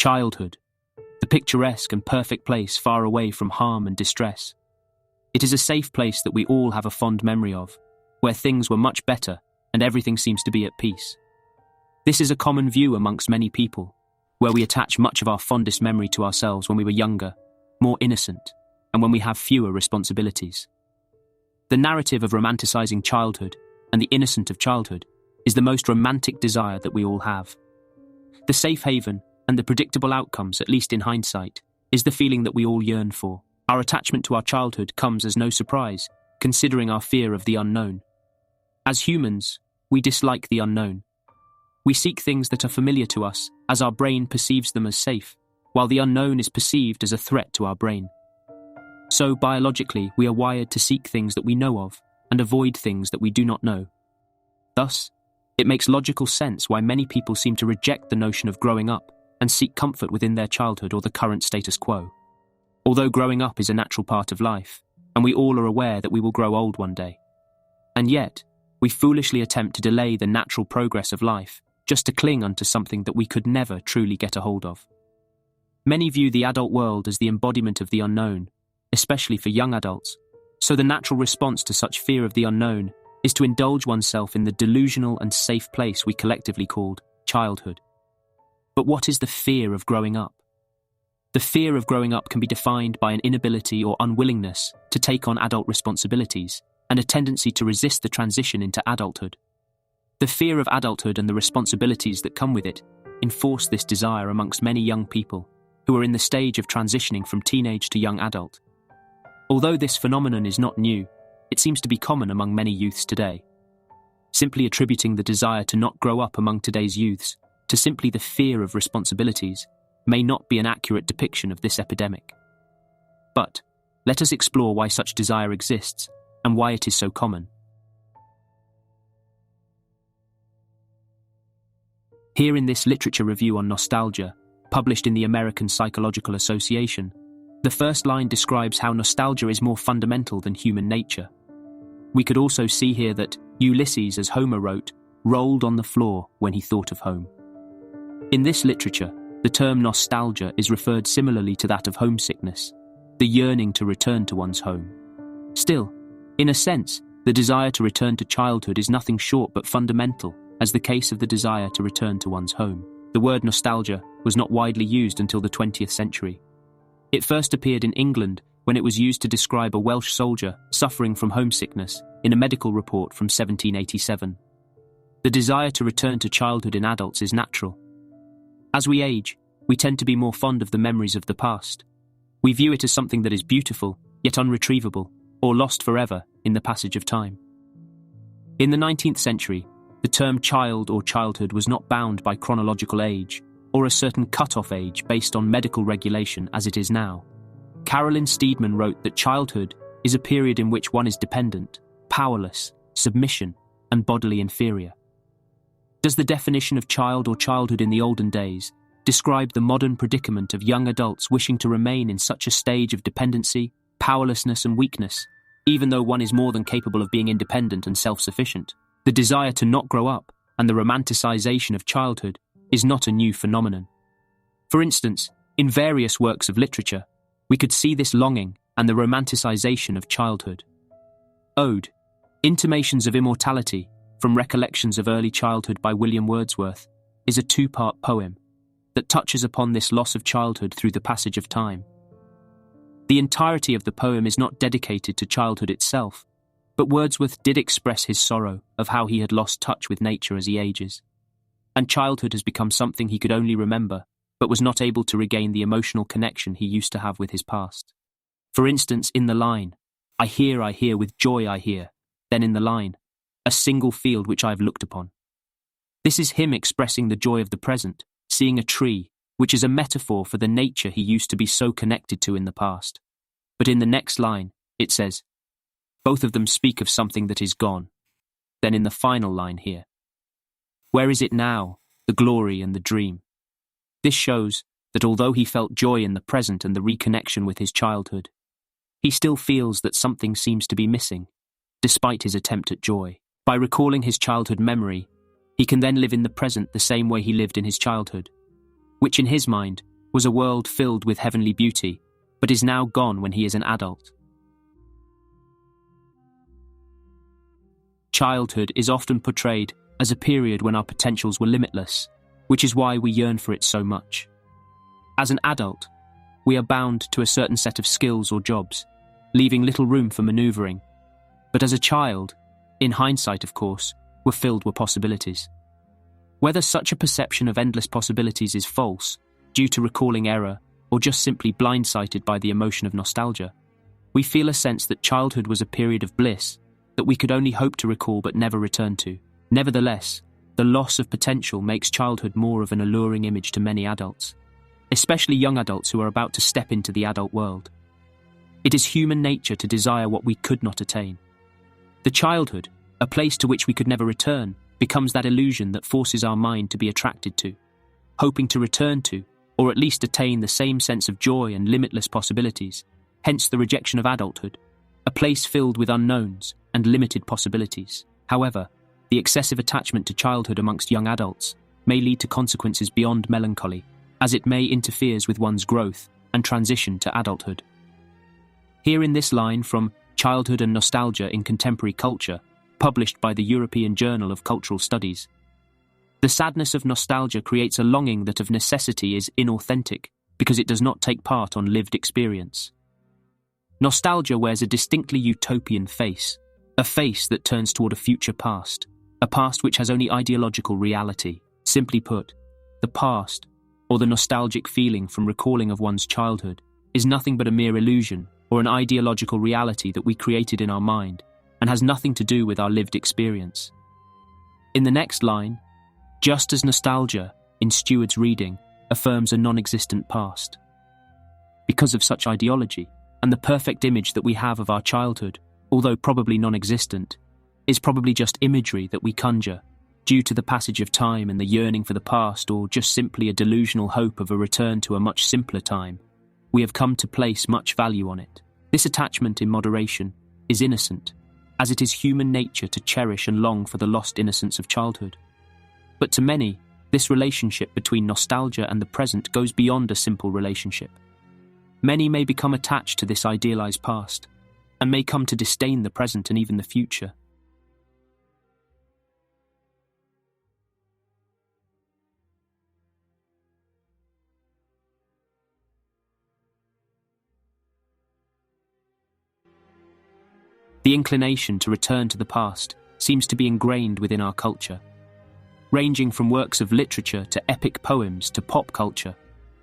Childhood, the picturesque and perfect place far away from harm and distress. It is a safe place that we all have a fond memory of, where things were much better and everything seems to be at peace. This is a common view amongst many people, where we attach much of our fondest memory to ourselves when we were younger, more innocent, and when we have fewer responsibilities. The narrative of romanticizing childhood and the innocent of childhood is the most romantic desire that we all have. The safe haven and the predictable outcomes, at least in hindsight, is the feeling that we all yearn for. Our attachment to our childhood comes as no surprise, considering our fear of the unknown. As humans, we dislike the unknown. We seek things that are familiar to us, as our brain perceives them as safe, while the unknown is perceived as a threat to our brain. So, biologically, we are wired to seek things that we know of and avoid things that we do not know. Thus, it makes logical sense why many people seem to reject the notion of growing up and seek comfort within their childhood or the current status quo. Although growing up is a natural part of life, and we all are aware that we will grow old one day. And yet, we foolishly attempt to delay the natural progress of life just to cling unto something that we could never truly get a hold of. Many view the adult world as the embodiment of the unknown, especially for young adults, so the natural response to such fear of the unknown is to indulge oneself in the delusional and safe place we collectively called childhood. But what is the fear of growing up? The fear of growing up can be defined by an inability or unwillingness to take on adult responsibilities and a tendency to resist the transition into adulthood. The fear of adulthood and the responsibilities that come with it enforce this desire amongst many young people who are in the stage of transitioning from teenage to young adult. Although this phenomenon is not new, it seems to be common among many youths today. Simply attributing the desire to not grow up among today's youths to simply the fear of responsibilities may not be an accurate depiction of this epidemic. But let us explore why such desire exists and why it is so common. Here in this literature review on nostalgia, published in the American Psychological Association, the first line describes how nostalgia is more fundamental than human nature. We could also see here that Ulysses, as Homer wrote, rolled on the floor when he thought of home. In this literature, the term nostalgia is referred similarly to that of homesickness, the yearning to return to one's home. Still, in a sense, the desire to return to childhood is nothing short but fundamental, as the case of the desire to return to one's home. The word nostalgia was not widely used until the 20th century. It first appeared in England when it was used to describe a Welsh soldier suffering from homesickness in a medical report from 1787. The desire to return to childhood in adults is natural. As we age, we tend to be more fond of the memories of the past. We view it as something that is beautiful, yet unretrievable, or lost forever in the passage of time. In the 19th century, the term child or childhood was not bound by chronological age or a certain cut-off age based on medical regulation as it is now. Carolyn Steedman wrote that childhood is a period in which one is dependent, powerless, submission, and bodily inferior. Does the definition of child or childhood in the olden days describe the modern predicament of young adults wishing to remain in such a stage of dependency, powerlessness, and weakness, even though one is more than capable of being independent and self-sufficient? The desire to not grow up and the romanticization of childhood is not a new phenomenon. For instance, in various works of literature, we could see this longing and the romanticization of childhood. Ode, Intimations of Immortality, from Recollections of Early Childhood by William Wordsworth, is a two-part poem that touches upon this loss of childhood through the passage of time. The entirety of the poem is not dedicated to childhood itself, but Wordsworth did express his sorrow of how he had lost touch with nature as he ages, and childhood has become something he could only remember, but was not able to regain the emotional connection he used to have with his past. For instance, in the line, I hear, with joy I hear," then in the line, "a single field which I have looked upon." This is him expressing the joy of the present, seeing a tree, which is a metaphor for the nature he used to be so connected to in the past. But in the next line, it says, both of them speak of something that is gone. Then in the final line here, where is it now, the glory and the dream? This shows that although he felt joy in the present and the reconnection with his childhood, he still feels that something seems to be missing, despite his attempt at joy. By recalling his childhood memory, he can then live in the present the same way he lived in his childhood, which in his mind was a world filled with heavenly beauty, but is now gone when he is an adult. Childhood is often portrayed as a period when our potentials were limitless, which is why we yearn for it so much. As an adult, we are bound to a certain set of skills or jobs, leaving little room for maneuvering. But as a child, in hindsight of course, we're filled with possibilities. Whether such a perception of endless possibilities is false, due to recalling error, or just simply blindsided by the emotion of nostalgia, we feel a sense that childhood was a period of bliss that we could only hope to recall but never return to. Nevertheless, the loss of potential makes childhood more of an alluring image to many adults, especially young adults who are about to step into the adult world. It is human nature to desire what we could not attain. The childhood, a place to which we could never return, becomes that illusion that forces our mind to be attracted to, hoping to return to, or at least attain the same sense of joy and limitless possibilities, hence the rejection of adulthood, a place filled with unknowns and limited possibilities. However, the excessive attachment to childhood amongst young adults may lead to consequences beyond melancholy, as it may interferes with one's growth and transition to adulthood. Here in this line from Childhood and Nostalgia in Contemporary Culture, published by the European Journal of Cultural Studies, the sadness of nostalgia creates a longing that of necessity is inauthentic because it does not take part on lived experience. Nostalgia wears a distinctly utopian face, a face that turns toward a future past, a past which has only ideological reality. Simply put, the past, or the nostalgic feeling from recalling of one's childhood, is nothing but a mere illusion or an ideological reality that we created in our mind and has nothing to do with our lived experience. In the next line, just as nostalgia, in Stewart's reading, affirms a non-existent past. Because of such ideology, and the perfect image that we have of our childhood, although probably non-existent, is probably just imagery that we conjure, due to the passage of time and the yearning for the past, or just simply a delusional hope of a return to a much simpler time, we have come to place much value on it. This attachment in moderation is innocent, as it is human nature to cherish and long for the lost innocence of childhood. But to many, this relationship between nostalgia and the present goes beyond a simple relationship. Many may become attached to this idealized past, and may come to disdain the present and even the future. The inclination to return to the past seems to be ingrained within our culture. Ranging from works of literature to epic poems to pop culture,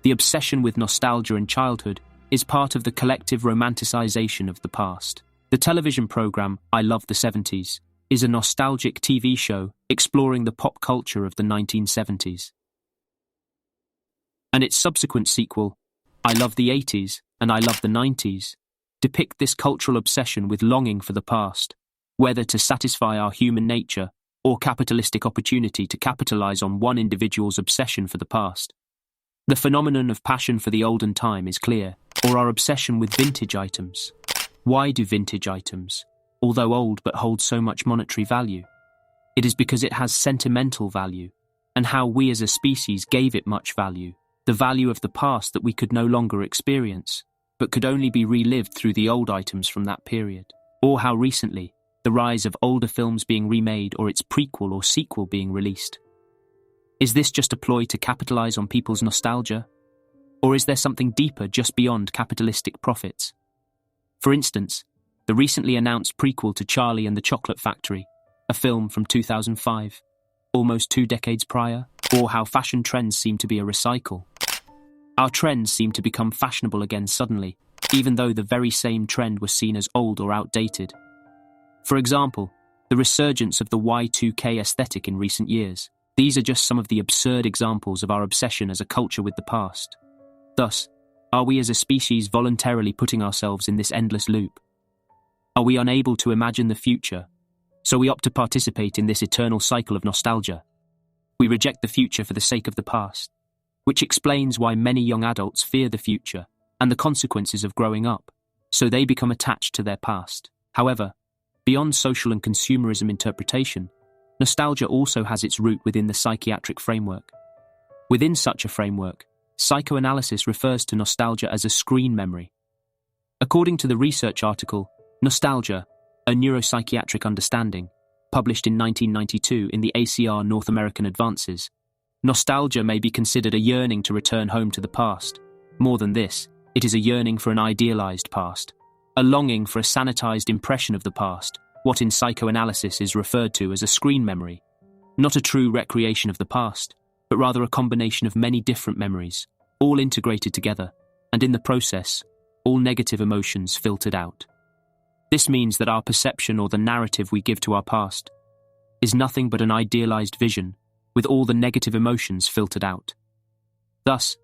the obsession with nostalgia and childhood is part of the collective romanticization of the past. The television program I Love the 70s is a nostalgic TV show exploring the pop culture of the 1970s. And its subsequent sequel, I Love the 80s and I Love the 90s, depict this cultural obsession with longing for the past, whether to satisfy our human nature or capitalistic opportunity to capitalize on one individual's obsession for the past. The phenomenon of passion for the olden time is clear, or our obsession with vintage items. Why do vintage items, although old but hold so much monetary value? It is because it has sentimental value, and how we as a species gave it much value, the value of the past that we could no longer experience, but could only be relived through the old items from that period. Or how recently, the rise of older films being remade or its prequel or sequel being released. Is this just a ploy to capitalize on people's nostalgia? Or is there something deeper just beyond capitalistic profits? For instance, the recently announced prequel to Charlie and the Chocolate Factory, a film from 2005, almost 2 decades prior, or how fashion trends seem to be a recycle. Our trends seem to become fashionable again suddenly, even though the very same trend was seen as old or outdated. For example, the resurgence of the Y2K aesthetic in recent years. These are just some of the absurd examples of our obsession as a culture with the past. Thus, are we as a species voluntarily putting ourselves in this endless loop? Are we unable to imagine the future, so we opt to participate in this eternal cycle of nostalgia? We reject the future for the sake of the past, which explains why many young adults fear the future and the consequences of growing up, so they become attached to their past. However, beyond social and consumerism interpretation, nostalgia also has its root within the psychiatric framework. Within such a framework, Psychoanalysis refers to nostalgia as a screen memory. According to the research article, Nostalgia, a Neuropsychiatric Understanding, published in 1992 in the ACR North American Advances, nostalgia may be considered a yearning to return home to the past. More than this, it is a yearning for an idealized past, a longing for a sanitized impression of the past, what in psychoanalysis is referred to as a screen memory. Not a true recreation of the past, but rather a combination of many different memories, all integrated together, and in the process, all negative emotions filtered out. This means that our perception or the narrative we give to our past is nothing but an idealized vision with all the negative emotions filtered out. Thus,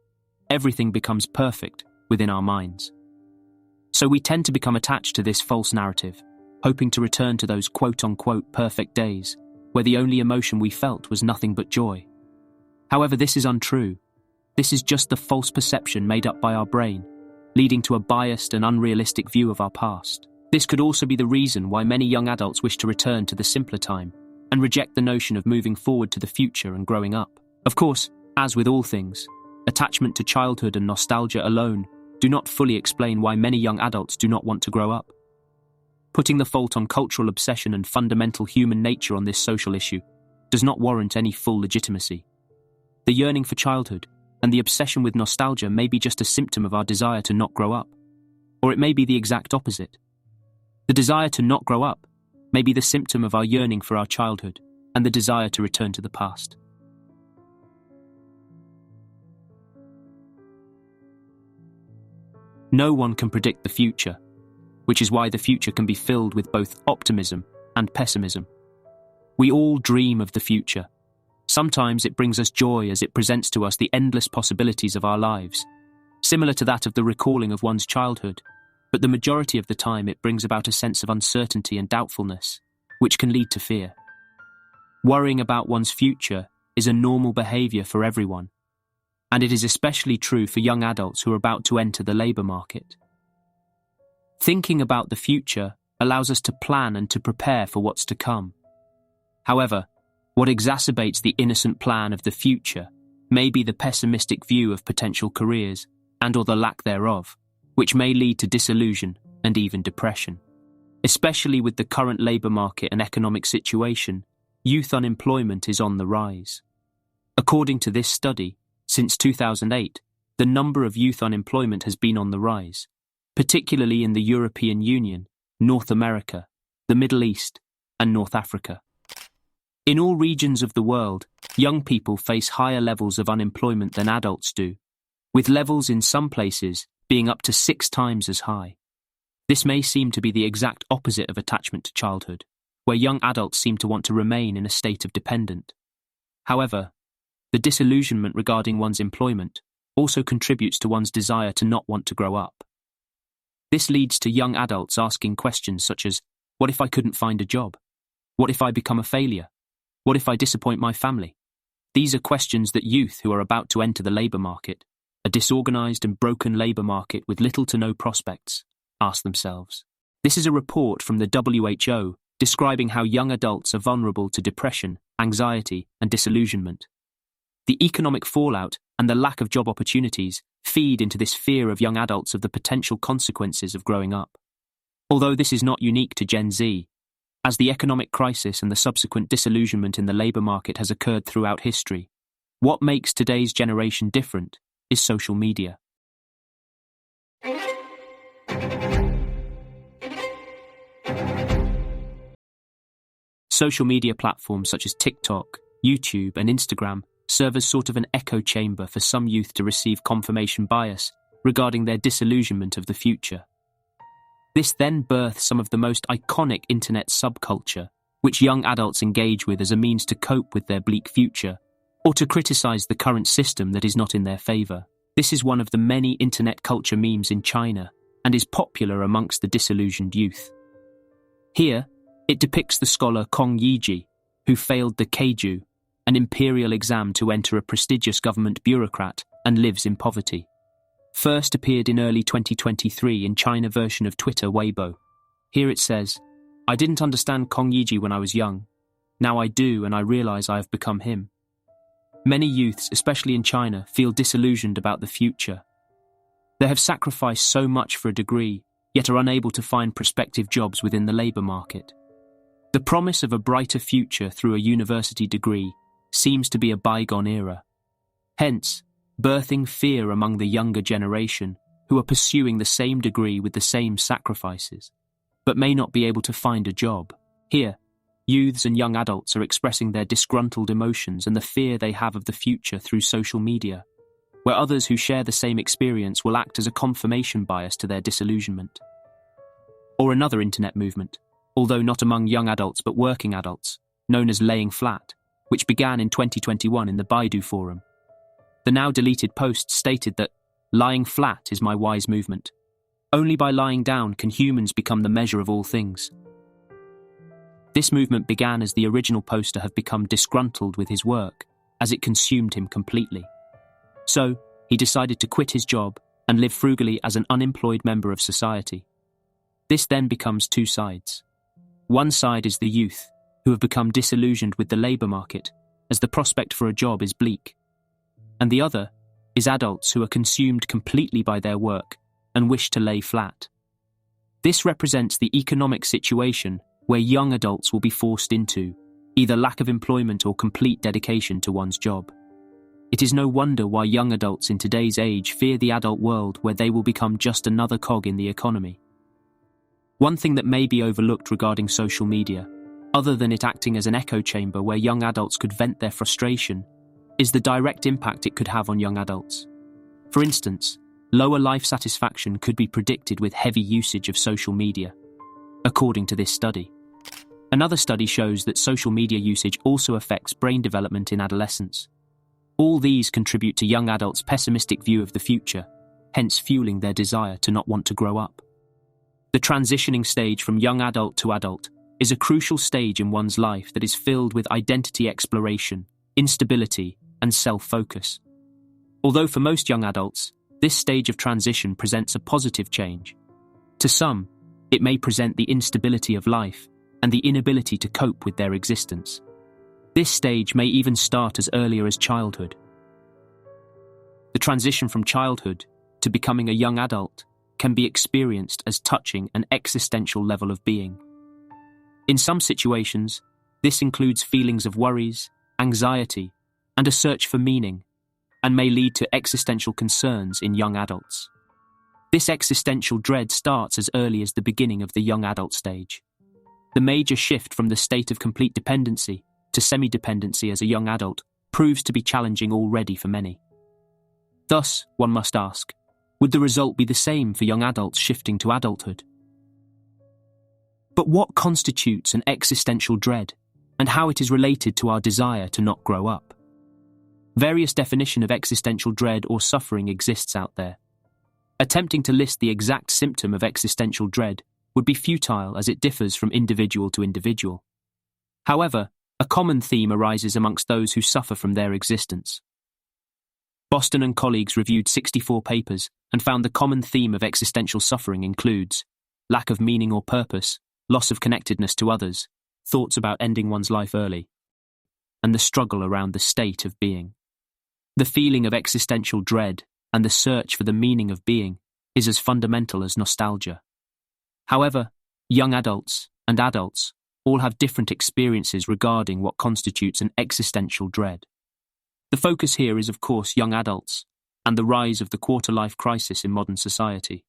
everything becomes perfect within our minds. So we tend to become attached to this false narrative, hoping to return to those quote-unquote perfect days where the only emotion we felt was nothing but joy. However, this is untrue. This is just the false perception made up by our brain, leading to a biased and unrealistic view of our past. This could also be the reason why many young adults wish to return to the simpler time and reject the notion of moving forward to the future and growing up. Of course, as with all things, attachment to childhood and nostalgia alone do not fully explain why many young adults do not want to grow up. Putting the fault on cultural obsession and fundamental human nature on this social issue does not warrant any full legitimacy. The yearning for childhood and the obsession with nostalgia may be just a symptom of our desire to not grow up, or it may be the exact opposite. The desire to not grow up may be the symptom of our yearning for our childhood and the desire to return to the past. No one can predict the future, which is why the future can be filled with both optimism and pessimism. We all dream of the future. Sometimes it brings us joy as it presents to us the endless possibilities of our lives, similar to that of the recalling of one's childhood, but the majority of the time it brings about a sense of uncertainty and doubtfulness, which can lead to fear. Worrying about one's future is a normal behaviour for everyone, and it is especially true for young adults who are about to enter the labour market. Thinking about the future allows us to plan and to prepare for what's to come. However, what exacerbates the innocent plan of the future may be the pessimistic view of potential careers and/or the lack thereof, which may lead to disillusion and even depression. Especially with the current labour market and economic situation, youth unemployment is on the rise. According to this study, since 2008, the number of youth unemployment has been on the rise, particularly in the European Union, North America, the Middle East, and North Africa. In all regions of the world, young people face higher levels of unemployment than adults do, with levels in some places being up to 6 times as high. This may seem to be the exact opposite of attachment to childhood, where young adults seem to want to remain in a state of dependent. However, the disillusionment regarding one's employment also contributes to one's desire to not want to grow up. This leads to young adults asking questions such as, what if I couldn't find a job? What if I become a failure? What if I disappoint my family? These are questions that youth who are about to enter the labour market, a disorganised and broken labour market with little to no prospects, ask themselves. This is a report from the WHO describing how young adults are vulnerable to depression, anxiety, and disillusionment. The economic fallout and the lack of job opportunities feed into this fear of young adults of the potential consequences of growing up. Although this is not unique to Gen Z, as the economic crisis and the subsequent disillusionment in the labour market has occurred throughout history, what makes today's generation different is social media. Social media platforms such as TikTok, YouTube, and Instagram serve as sort of an echo chamber for some youth to receive confirmation bias regarding their disillusionment of the future. This then births some of the most iconic internet subculture, which young adults engage with as a means to cope with their bleak future, or to criticise the current system that is not in their favour. This is one of the many internet culture memes in China, and is popular amongst the disillusioned youth. Here, it depicts the scholar Kong Yiji, who failed the Keiju, an imperial exam to enter a prestigious government bureaucrat, and lives in poverty. First appeared in early 2023 in China version of Twitter Weibo. Here it says, "I didn't understand Kong Yiji when I was young. Now I do, and I realise I have become him." Many youths, especially in China, feel disillusioned about the future. They have sacrificed so much for a degree, yet are unable to find prospective jobs within the labour market. The promise of a brighter future through a university degree seems to be a bygone era. Hence, birthing fear among the younger generation who are pursuing the same degree with the same sacrifices, but may not be able to find a job. Here, youths and young adults are expressing their disgruntled emotions and the fear they have of the future through social media, where others who share the same experience will act as a confirmation bias to their disillusionment. Or another internet movement, although not among young adults but working adults, known as laying flat, which began in 2021 in the Baidu forum. The now deleted post stated that lying flat is my wise movement. Only by lying down can humans become the measure of all things. This movement began as the original poster have become disgruntled with his work, as it consumed him completely. So, he decided to quit his job and live frugally as an unemployed member of society. This then becomes two sides. One side is the youth, who have become disillusioned with the labour market, as the prospect for a job is bleak. And the other is adults who are consumed completely by their work and wish to lay flat. This represents the economic situation where young adults will be forced into either lack of employment or complete dedication to one's job. It is no wonder why young adults in today's age fear the adult world where they will become just another cog in the economy. One thing that may be overlooked regarding social media, other than it acting as an echo chamber where young adults could vent their frustration, is the direct impact it could have on young adults. For instance, lower life satisfaction could be predicted with heavy usage of social media, according to this study. Another study shows that social media usage also affects brain development in adolescence. All these contribute to young adults' pessimistic view of the future, hence fueling their desire to not want to grow up. The transitioning stage from young adult to adult is a crucial stage in one's life that is filled with identity exploration, instability, and self-focus. Although for most young adults, this stage of transition presents a positive change. To some, it may present the instability of life and the inability to cope with their existence. This stage may even start as earlier as childhood. The transition from childhood to becoming a young adult can be experienced as touching an existential level of being. In some situations, this includes feelings of worries, anxiety, and a search for meaning, and may lead to existential concerns in young adults. This existential dread starts as early as the beginning of the young adult stage. The major shift from the state of complete dependency to semi-dependency as a young adult proves to be challenging already for many. Thus, one must ask, would the result be the same for young adults shifting to adulthood? But what constitutes an existential dread, and how it is related to our desire to not grow up? Various definitions of existential dread or suffering exists out there. Attempting to list the exact symptom of existential dread would be futile as it differs from individual to individual. However, a common theme arises amongst those who suffer from their existence. Boston and colleagues reviewed 64 papers and found the common theme of existential suffering includes lack of meaning or purpose, loss of connectedness to others, thoughts about ending one's life early, and the struggle around the state of being. The feeling of existential dread and the search for the meaning of being is as fundamental as nostalgia. However, young adults and adults all have different experiences regarding what constitutes an existential dread. The focus here is, of course, young adults and the rise of the quarter-life crisis in modern society.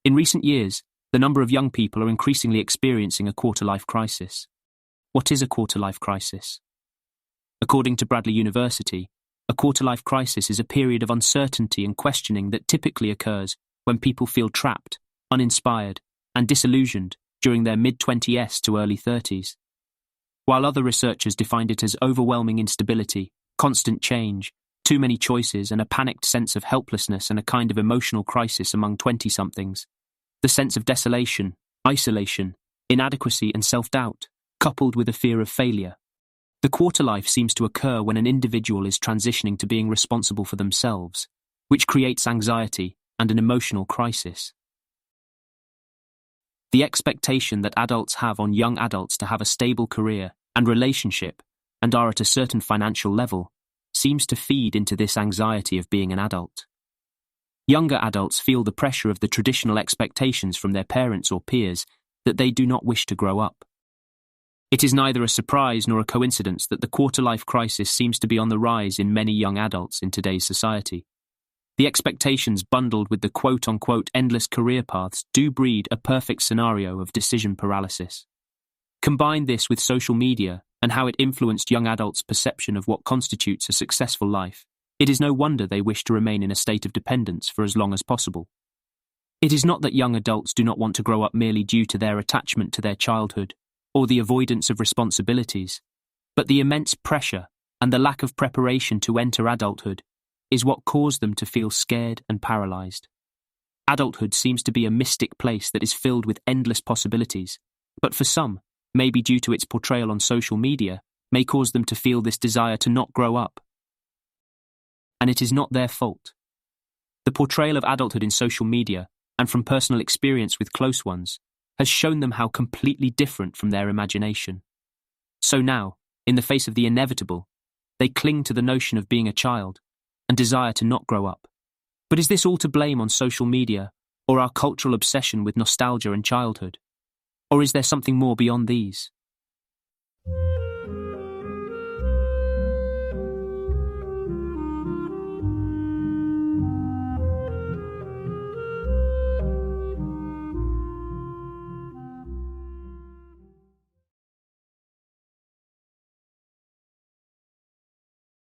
In recent years, the number of young people are increasingly experiencing a quarter-life crisis. What is a quarter-life crisis? According to Bradley University, a quarter-life crisis is a period of uncertainty and questioning that typically occurs when people feel trapped, uninspired, and disillusioned during their mid-20s to early 30s. While other researchers defined it as overwhelming instability, constant change, too many choices, and a panicked sense of helplessness and a kind of emotional crisis among 20-somethings, the sense of desolation, isolation, inadequacy, and self-doubt, coupled with a fear of failure. The quarter life seems to occur when an individual is transitioning to being responsible for themselves, which creates anxiety and an emotional crisis. The expectation that adults have on young adults to have a stable career and relationship and are at a certain financial level seems to feed into this anxiety of being an adult. Younger adults feel the pressure of the traditional expectations from their parents or peers that they do not wish to grow up. It is neither a surprise nor a coincidence that the quarter-life crisis seems to be on the rise in many young adults in today's society. The expectations bundled with the quote-unquote endless career paths do breed a perfect scenario of decision paralysis. Combine this with social media and how it influenced young adults' perception of what constitutes a successful life. It is no wonder they wish to remain in a state of dependence for as long as possible. It is not that young adults do not want to grow up merely due to their attachment to their childhood or the avoidance of responsibilities, but the immense pressure and the lack of preparation to enter adulthood is what caused them to feel scared and paralyzed. Adulthood seems to be a mystic place that is filled with endless possibilities, but for some, maybe due to its portrayal on social media, may cause them to feel this desire to not grow up. And it is not their fault. The portrayal of adulthood in social media, and from personal experience with close ones, has shown them how completely different from their imagination. So now, in the face of the inevitable, they cling to the notion of being a child and desire to not grow up. But is this all to blame on social media or our cultural obsession with nostalgia and childhood? Or is there something more beyond these?